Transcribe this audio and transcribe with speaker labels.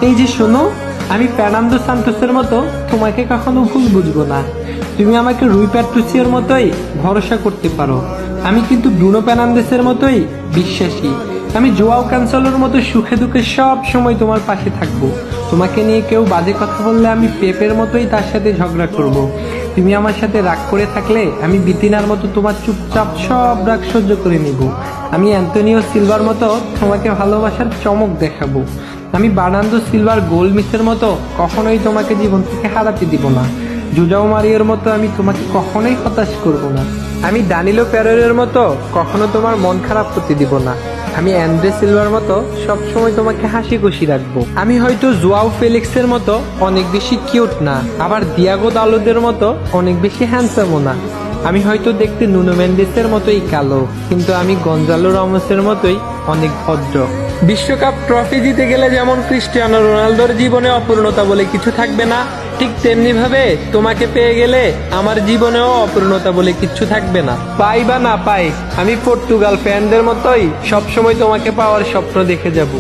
Speaker 1: এই যে শোনো, আমি ফের্নান্দো সান্তোসের মতো তোমাকে কখনো ভুল বুঝবো না। তুমি আমাকে রুই প্যাট্রিসিওর মতোই ভরসা করতে পারো। আমি কিন্তু ব্রুনো ফের্নান্দেসের মতোই বিশ্বাসী। আমি জোয়াও ক্যানসেলোর মতো সুখে দুঃখে সব সময় তোমার পাশে থাকবো। তোমাকে নিয়ে কেউ বাজে কথা বললে আমি পেপের মতোই তার সাথে ঝগড়া করব। তুমি আমার সাথে রাগ করে থাকলে আমি বিতিনার মতো তোমার চুপচাপ সব রাগ সহ্য করে নিব। আমি অ্যান্টনিও সিলভার মতো তোমাকে ভালোবাসার চমক দেখাবো। আমি বার্নার্ডো সিলভার গোল মিসের মতো কখনোই তোমাকে জীবন থেকে হারাতে দিব না। জুজাও মারিওর মতো আমি তোমাকে কখনোই হতাশ করব না। আমি দানিলো পেরেরের মতো কখনো তোমার মন খারাপ করতে দিব না। আমি অ্যান্ড্রে সিলভার মতো সবসময় তোমাকে হাসি খুশি রাখবো। আমি হয়তো জোয়াও ফেলিক্সের মতো অনেক বেশি কিউট না, আবার দিয়াগো দালোদের মতো অনেক বেশি হ্যান্ডসামও না। আমি হয়তো দেখতে নুনো মেন্ডেসের মতোই কালো, কিন্তু আমি গঞ্জালো রামোসের মতোই অনেক ভদ্র। বিশ্বকাপ ট্রফি জিতে গেলে যেমন ক্রিস্টিয়ানো রোনালদোর জীবনে অপূর্ণতা বলে কিছু থাকবে না, ঠিক তেমনি ভাবে তোমাকে পেয়ে গেলে আমার জীবনেও অপূর্ণতা বলে কিচ্ছু থাকবে না। পাই বা না পাই, আমি পর্তুগাল ফ্যানদের মতোই সবসময় তোমাকে পাওয়ার স্বপ্ন দেখে যাব।